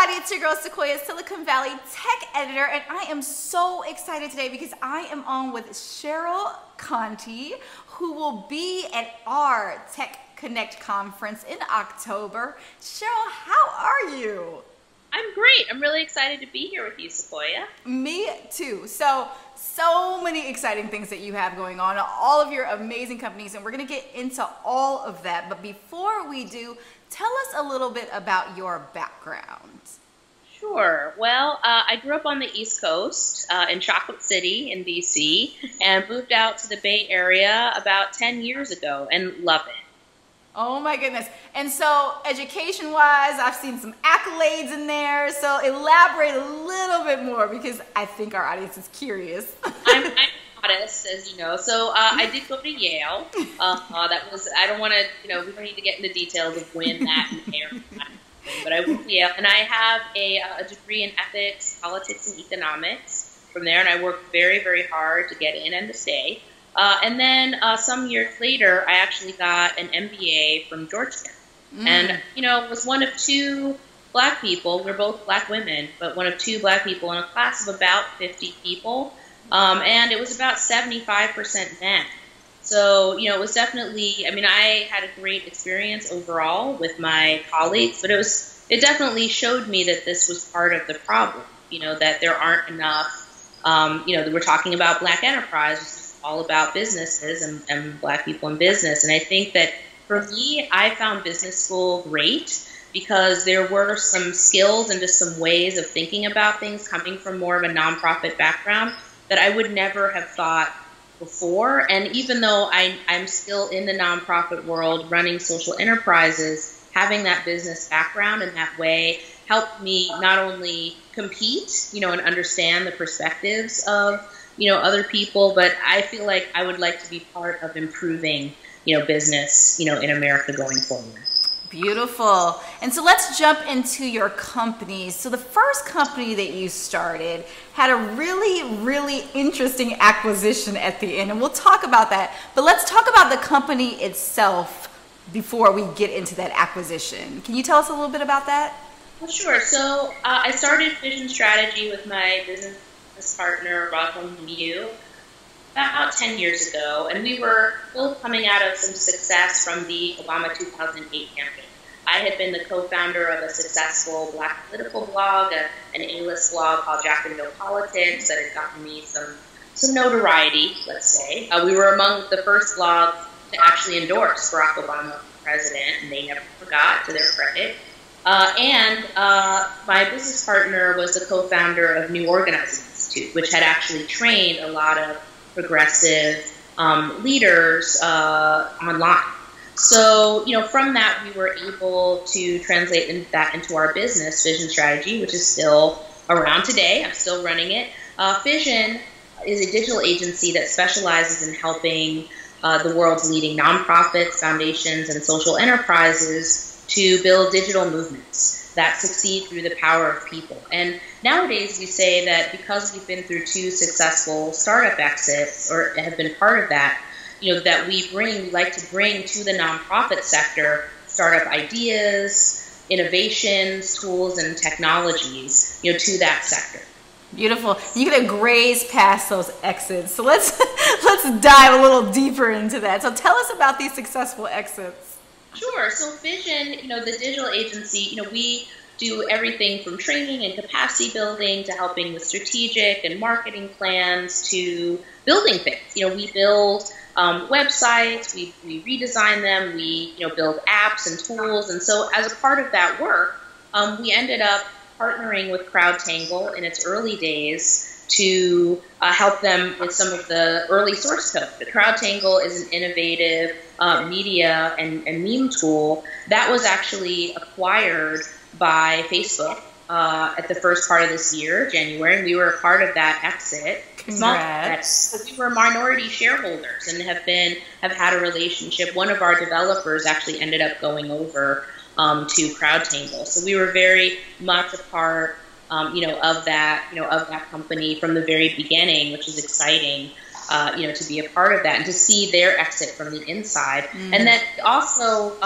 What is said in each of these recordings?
everybody, it's your girl Sequoia, Silicon Valley tech editor, and I am so excited today because I am on with Cheryl Contee, who will be at our Tech Connect conference in October. Cheryl, how are you? I'm great. I'm really excited to be here with you, Sequoia. Me too. So many exciting things that you have going on, all of your amazing companies, and we're going to get into all of that. But before we do, tell us a little bit about your background. Sure. Well, I grew up on the East Coast in Chocolate City in DC and moved out to the Bay Area about 10 years ago and love it. Oh my goodness. And so education-wise, I've seen some accolades in there. So elaborate a little bit more because I think our audience is curious. I'm modest, as you know. So I did go to Yale. That was, I don't want to, we don't need to get into details of when that and but I went to Yale. And I have a degree in ethics, politics, and economics from there. And I worked very, very hard to get in and to stay. And then some years later, I actually got an M.B.A. from Georgetown. And, was one of two black people. We're both black women, but one of two black people in a class of about 50 people. And it was about 75% men. So, it was definitely, I had a great experience overall with my colleagues, but it definitely showed me that this was part of the problem, that there aren't enough, that we're talking about black enterprise, all about businesses and black people in business. And I think that for me, I found business school great because there were some skills and just some ways of thinking about things coming from more of a nonprofit background that I would never have thought before. And even though I'm still in the nonprofit world running social enterprises, having that business background in that way helped me not only compete, and understand the perspectives of other people, but I feel like I would like to be part of improving, business, in America going forward. Beautiful. And so let's jump into your companies. So the first company that you started had a really, really interesting acquisition at the end, and we'll talk about that. But let's talk about the company itself before we get into that acquisition. Can you tell us a little bit about that? Well, sure. So I started Fission Strategy with my business partner, Mark Zuckerberg, about 10 years ago, and we were both coming out of some success from the Obama 2008 campaign. I had been the co-founder of a successful black political blog, an A-list blog called Jack and Jill Politics that had gotten me some notoriety, let's say. We were among the first blogs to actually endorse Barack Obama for president, and they never forgot, to their credit. And my business partner was the co-founder of New Organizing, which had actually trained a lot of progressive leaders online. So, from that, we were able to translate that into our business, Fission Strategy, which is still around today. I'm still running it. Fission is a digital agency that specializes in helping the world's leading nonprofits, foundations, and social enterprises to build digital movements that succeed through the power of people. And nowadays we say that because we've been through two successful startup exits, or have been part of that, that we like to bring to the nonprofit sector startup ideas, innovations, tools, and technologies, to that sector. Beautiful. You could have grazed past those exits. So let's dive a little deeper into that. So tell us about these successful exits. Sure. So Fission, the digital agency, we do everything from training and capacity building to helping with strategic and marketing plans to building things. We build websites, we redesign them, we build apps and tools. And so as a part of that work, we ended up partnering with CrowdTangle in its early days to help them with some of the early source code. The CrowdTangle is an innovative media and meme tool that was actually acquired by Facebook at the first part of this year, January, and we were a part of that exit. Congrats. We were minority shareholders and have had a relationship. One of our developers actually ended up going over to CrowdTangle. So we were very much a part of that company from the very beginning, which is exciting. to be a part of that and to see their exit from the inside. And then also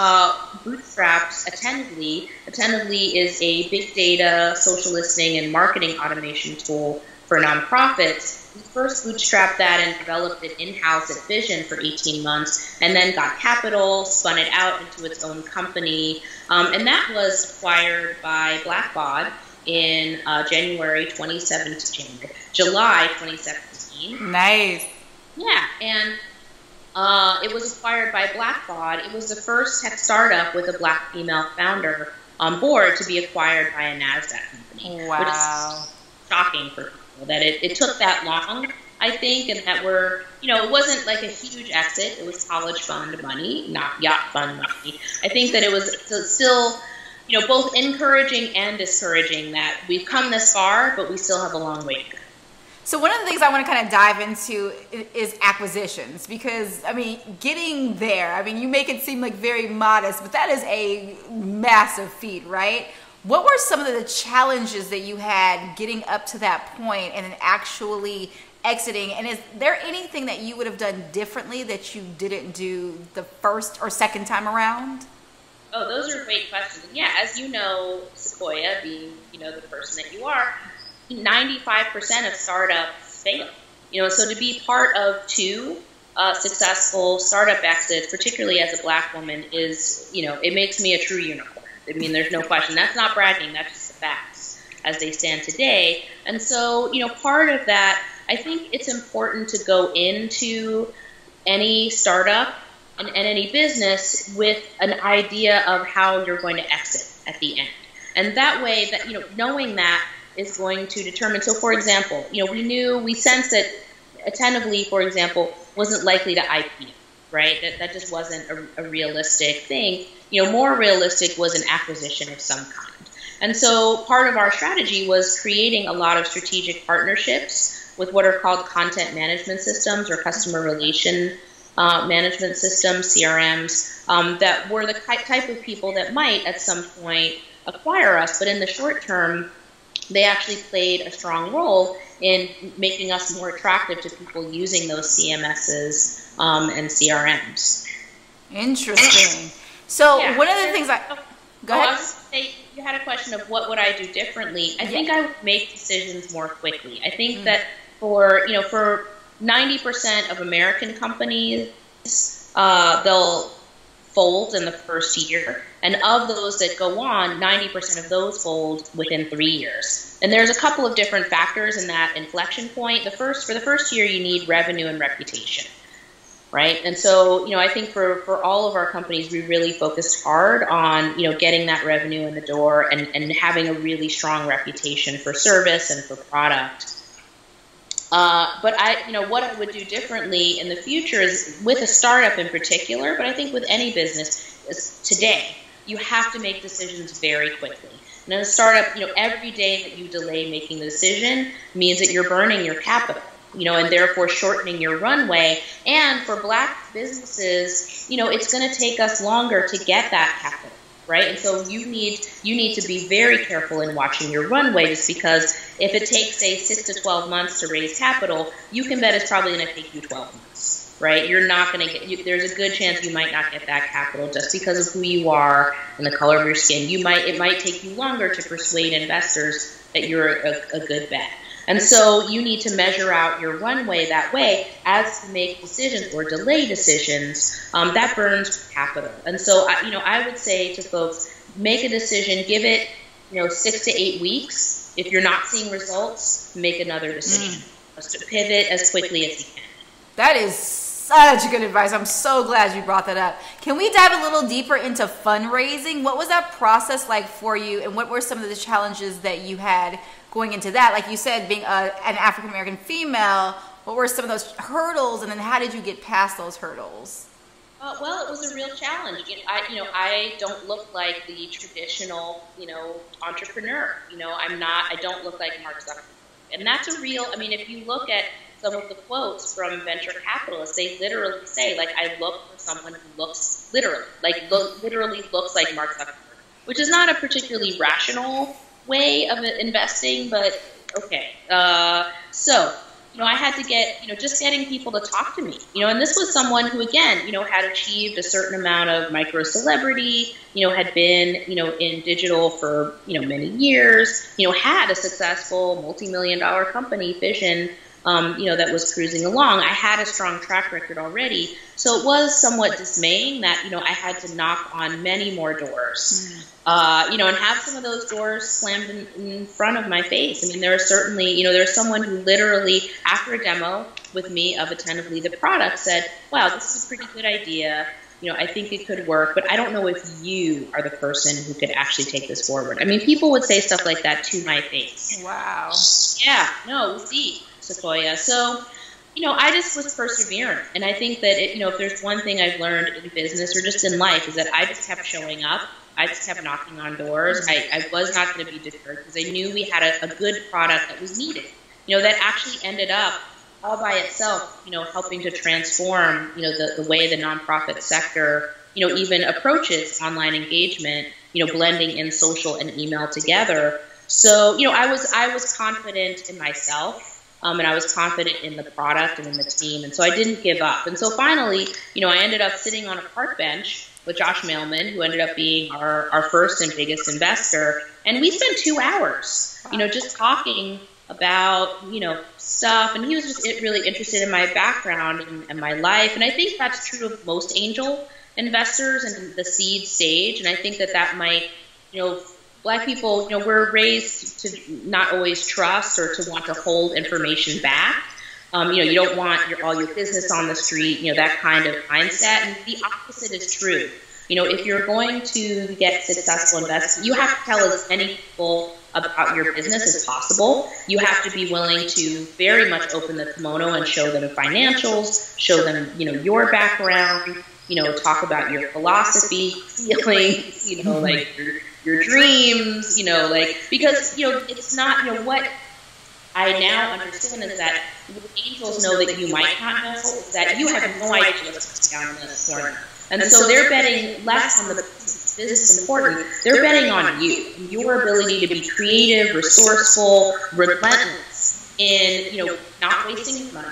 bootstrapped Attentively. Attentively is a big data, social listening, and marketing automation tool for nonprofits. We first bootstrapped that and developed it in-house at Fission for 18 months, and then got capital, spun it out into its own company, and that was acquired by Blackbaud in July 2017. Nice. Yeah, and it was acquired by Blackbaud. It was the first tech startup with a Black female founder on board to be acquired by a NASDAQ company. Wow. Which is shocking for people that it took that long, I think, and that it wasn't like a huge exit. It was college fund money, not yacht fund money. I think that it was still, both encouraging and discouraging that we've come this far, but we still have a long way to go. So one of the things I want to kind of dive into is acquisitions, because, getting there, you make it seem like very modest, but that is a massive feat, right? What were some of the challenges that you had getting up to that point and then actually exiting? And is there anything that you would have done differently that you didn't do the first or second time around? Oh, those are great questions. And yeah, as you know, Sequoia, being, the person that you are, 95% of startups fail. So to be part of two successful startup exits, particularly as a Black woman, is, it makes me a true unicorn. There's no question. That's not bragging. That's just the facts as they stand today. And so, part of that, I think it's important to go into any startup and any business with an idea of how you're going to exit at the end. And that way, that knowing that is going to determine. So, for example, we sensed that Attentively, for example, wasn't likely to IPO. Right? That just wasn't a realistic thing. More realistic was an acquisition of some kind. And so part of our strategy was creating a lot of strategic partnerships with what are called content management systems or customer relation management systems, CRMs, that were the type of people that might at some point acquire us. But in the short term, they actually played a strong role in making us more attractive to people using those CMSs and CRMs. Interesting. So yeah. One of the things go ahead. I was just saying, you had a question of what would I do differently. I think I would make decisions more quickly. I think that for 90% of American companies, they'll fold in the first year. And of those that go on, 90% of those fold within 3 years. And there's a couple of different factors in that inflection point. For the first year, you need revenue and reputation, right? And so, I think for all of our companies, we really focused hard on, getting that revenue in the door and having a really strong reputation for service and for product. But what I would do differently in the future is with a startup in particular, but I think with any business is today, you have to make decisions very quickly. And in a startup, every day that you delay making the decision means that you're burning your capital, and therefore shortening your runway. And for Black businesses, it's going to take us longer to get that capital, right? And so you need to be very careful in watching your runway, just because if it takes, say, 6 to 12 months to raise capital, you can bet it's probably going to take you 12 months, right? You're not going to get, there's a good chance you might not get that capital just because of who you are and the color of your skin. It might take you longer to persuade investors that you're a good bet. And so you need to measure out your runway that way as to make decisions or delay decisions. That burns capital. And so, I would say to folks, make a decision, give it, 6 to 8 weeks. If you're not seeing results, make another decision. Just to pivot as quickly as you can. That is such good advice. I'm so glad you brought that up. Can we dive a little deeper into fundraising? What was that process like for you, and what were some of the challenges that you had going into that? Like you said, being an African-American female, what were some of those hurdles, and then how did you get past those hurdles? Well, it was a real challenge. I don't look like the traditional, entrepreneur. I don't look like Mark Zuckerberg. And that's a real, if you look at some of the quotes from venture capitalists, they literally say, I look for someone who looks literally looks like Mark Zuckerberg, which is not a particularly rational way of investing, but okay. So I had to get, just getting people to talk to me, and this was someone who, again, had achieved a certain amount of micro celebrity, had been, in digital for, many years, had a successful multi-million-dollar company, Fission, that was cruising along. I had a strong track record already. So it was somewhat dismaying that, I had to knock on many more doors, and have some of those doors slammed in front of my face. I mean, there are certainly, there's someone who literally, after a demo with me of attentively the product, said, wow, this is a pretty good idea. I think it could work, but I don't know if you are the person who could actually take this forward. I mean, people would say stuff like that to my face. Wow. Yeah, no, see, Sequoia. So, I just was persevering. And I think that, if there's one thing I've learned in business or just in life is that I just kept showing up. I just kept knocking on doors. I was not going to be deterred because I knew we had a good product that was needed, that actually ended up all by itself, helping to transform, the way the nonprofit sector, even approaches online engagement, blending in social and email together. So, I was confident in myself. And I was confident in the product and in the team. And so I didn't give up. And so finally, I ended up sitting on a park bench with Josh Mailman, who ended up being our first and biggest investor. And we spent 2 hours, just talking about, stuff. And he was just really interested in my background and my life. And I think that's true of most angel investors in the seed stage. And I think that might, Black people, we're raised to not always trust or to want to hold information back. You don't want all your business on the street, that kind of mindset. And the opposite is true. If you're going to get successful investment, you have to tell as many people about your business as possible. You have to be willing to very much open the kimono and show them financials, show them, your background, talk about your philosophy, feelings, like your dreams, because, it's not, what I now understand is that angels know that you might not know, is that you have no idea what's going on in the corner. And so they're betting less on the business is important. They're betting on you, your ability to be creative, resourceful, relentless in, not wasting money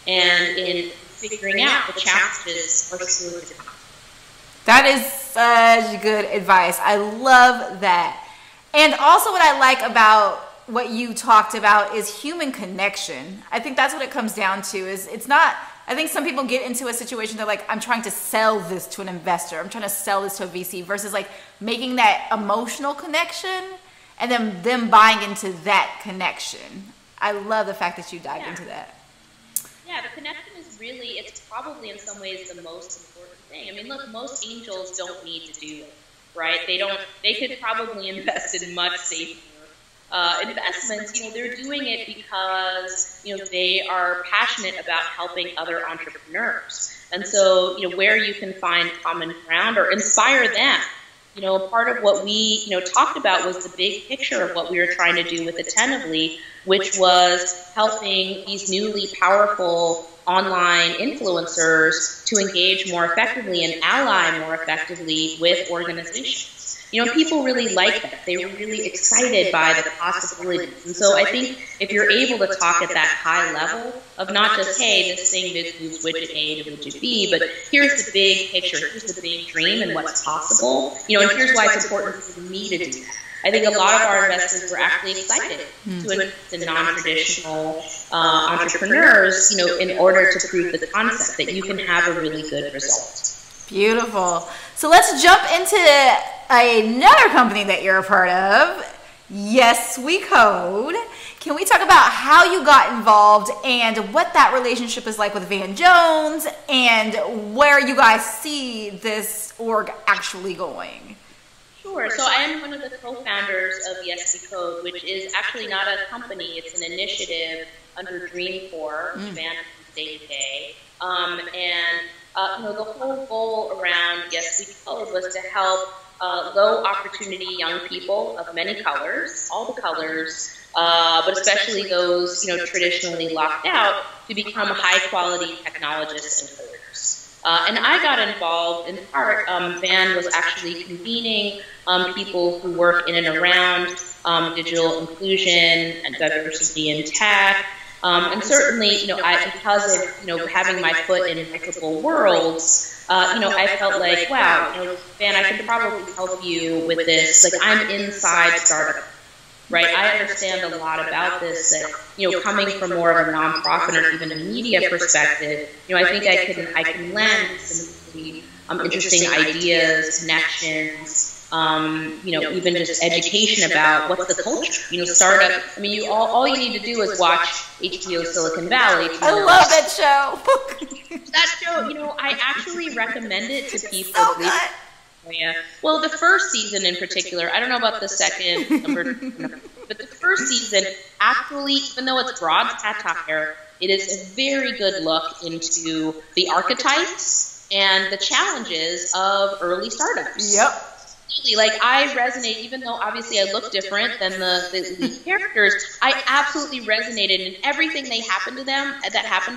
and in figuring out the challenges are still to come. That is such good advice. I love that. And also what I like about what you talked about is human connection. I think that's what it comes down to. It's not, I think some people get into a situation they're like, I'm trying to sell this to an investor. I'm trying to sell this to a VC versus like making that emotional connection and then them buying into that connection. I love the fact that you dived into that. Yeah, the connection is really, it's probably in some ways the most important thing. I mean, look, most angels don't need to do it, right? They could probably invest in much safer investments. They're doing it because, they are passionate about helping other entrepreneurs. And so, where you can find common ground or inspire them. Part of what we, talked about was the big picture of what we were trying to do with Attentively, which was helping these newly powerful online influencers to engage more effectively and ally more effectively with organizations. People really like that. They were really excited by the possibilities. And so I think if you're able to talk at that high level of not just, hey, this thing moves widget A to widget B, but here's the big picture, here's the big dream and what's possible, and here's why it's important for me to do that. I think a lot of our investors were actually excited to invest in non-traditional entrepreneurs, in order to prove the concept that you can have a really good result. Beautiful. So let's jump into another company that you're a part of. Yes, We Code. Can we talk about how you got involved and what that relationship is like with Van Jones and where you guys see this org actually going? Sure. So I am one of the co-founders of Yes, We Code, which is actually not a company. It's an initiative under Dream Corps, which Van State Day. The whole goal around Yes, We Code was to help low opportunity young people of many colors, all the colors, but especially those traditionally locked out, to become high quality technologists and coders. And I got involved in part. Van was actually convening people who work in and around digital inclusion and diversity in tech. And certainly, because of, having my foot in multiple worlds, I felt like, wow, Van, I can probably help you with this. Like, I'm inside startup, right? I understand a lot about this. That, coming from more of a nonprofit or even a media perspective, I think I can lend some really interesting ideas, connections. Even just education about what's the culture. Startup. I mean, all you need to do is watch HBO Silicon Valley. I love that show. That show, I actually recommend it to people. So good. Yeah. Well, the first season in particular, I don't know about the second number, but the first season actually, even though it's broad satire, it is a very good look into the archetypes and the challenges of early startups. Yep. Like, I resonate, even though obviously I look different than the characters, I absolutely resonated, and everything that happened to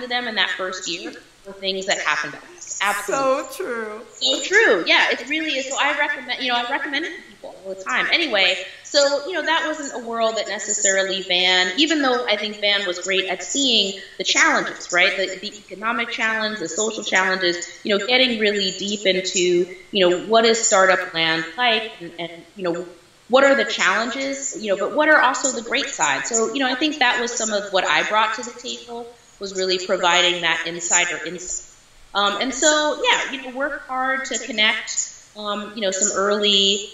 them in that first year were things that happened to us. Absolutely. So true. So true. Yeah, it really is. So I recommend it to people all the time. Anyway, so, that wasn't a world that necessarily Van, even though I think Van was great at seeing the challenges, right? The economic challenge, the social challenges, getting really deep into, what is startup land like, and what are the challenges, but what are also the great sides? So, I think that was some of what I brought to the table, was really providing that insider insight. And so, work hard to connect, some early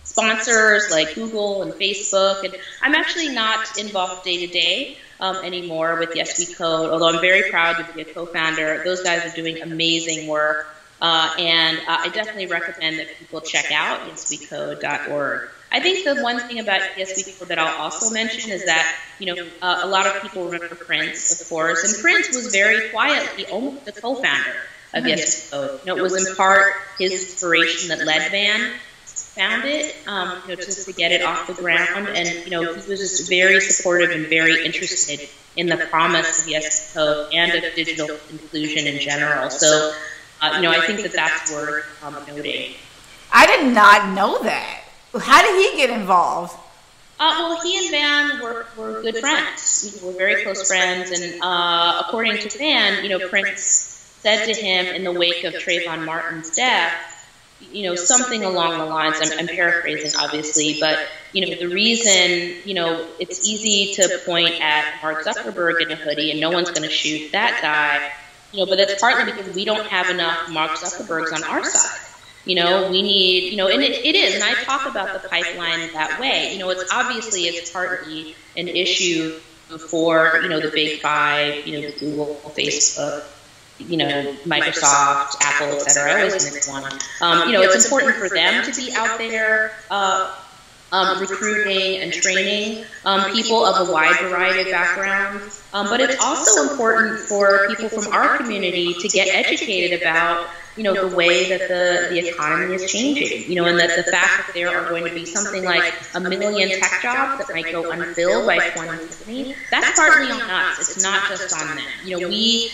sponsors like Google and Facebook. And I'm actually not involved day to day anymore with Yes We Code, although I'm very proud to be a co-founder. Those guys are doing amazing work. And I definitely recommend that people check out yeswecode.org. I think the one thing about Yes We Code that I'll also mention is that, a lot of people remember Prince, of course, and Prince was very quietly almost the co-founder of Yes We Code. It was in part his inspiration that led Van found it, just to get it off the ground, and, he was just very supportive and very interested in the promise of Yes We Code and of digital inclusion in general. So, I think that that's worth noting. I did not know that. How did he get involved? Well, he and Van were good friends. We were very close friends, and according to Van, Prince said to him in the wake of Trayvon Martin's death, something along the lines, I'm paraphrasing obviously, but, the reason, it's easy to point at Mark Zuckerberg in a hoodie and no one's going to shoot that guy, but that's partly because we don't have enough Mark Zuckerbergs on our side. We need, and it is, and I talk about the pipeline that way. It's partly an issue for, the big five, the Google, Facebook, Microsoft, Apple, et cetera. I always mix one. It's important for them to be out there recruiting and training people of a wide variety of backgrounds. But it's also important for people from our community to get educated about, the way that the economy is changing, and that the fact that there are going to be something like 1 million tech jobs that might go unfilled by 2020, that's partly on us. It's not just on them. We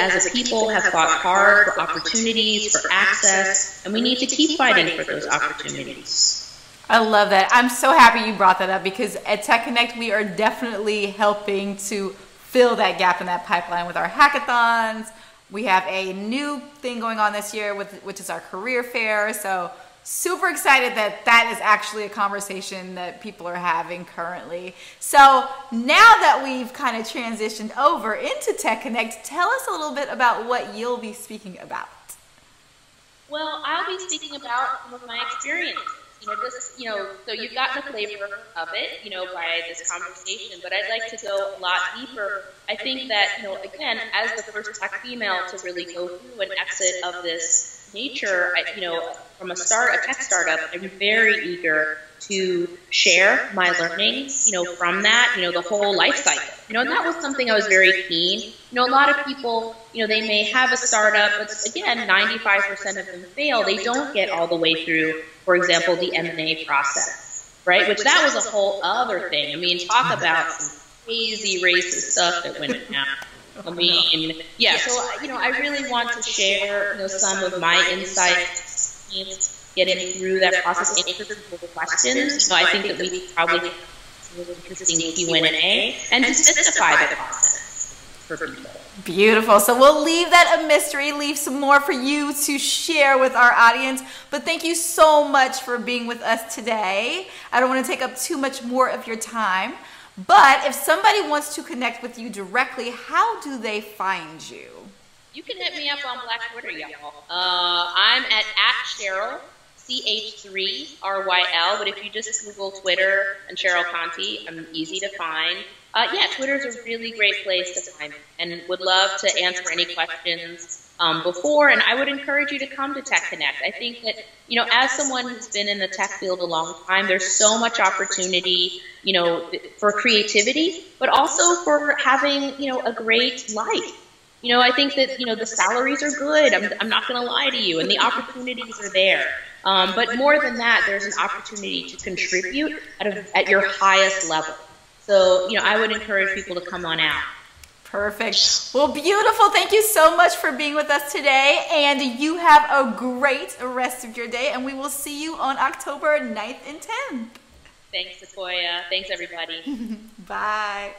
as a people have fought hard for opportunities, for access, and we need to keep fighting for those opportunities. I love that. I'm so happy you brought that up, because at Tech Connect, we are definitely helping to fill that gap in that pipeline with our hackathons. We have a new thing going on this year, which is our career fair. So super excited that is actually a conversation that people are having currently. So now that we've kind of transitioned over into Tech Connect, tell us a little bit about what you'll be speaking about. Well, I'll be speaking about some of my experience. So you've gotten a flavor of it, by this conversation, but I'd like to go a lot deeper. I think that, again, as the first tech female to really go through an exit of this nature, from a tech startup, I'm very eager to share my learnings, from that, the whole life cycle. And that was something I was very keen. A lot of people, they may have a startup, but again, 95% of them fail. They don't get all the way through, for example, the M&A process, right? Which that was a whole other thing. I mean, talk about some crazy racist stuff that went down. I mean, yeah, so, I really want to share, some of my insights, getting through that process, answer some questions. I think that we probably really interesting Q&A, and demystify the process for people. Beautiful. So we'll leave that a mystery, leave some more for you to share with our audience. But thank you so much for being with us today. I don't want to take up too much more of your time. But if somebody wants to connect with you directly, how do they find you? You can hit me up on Black Twitter, y'all. I'm at Cheryl, CH3RYL, but if you just Google Twitter and Cheryl Contee, I'm easy to find. Yeah, Twitter's a really great place to find me, and would love to answer any questions before, and I would encourage you to come to Tech Connect. I think that, you know, as someone who's been in the tech field a long time, there's so much opportunity, you know, for creativity, but also for having, you know, a great life. You know, I think that, you know, the salaries are good. I'm not going to lie to you, and the opportunities are there. But more than that, there's an opportunity to contribute at your highest level. So, you know, I would encourage people to come on out. Perfect. Well, beautiful. Thank you so much for being with us today. And you have a great rest of your day. And we will see you on October 9th and 10th. Thanks, Sequoia. Thanks, everybody. Bye.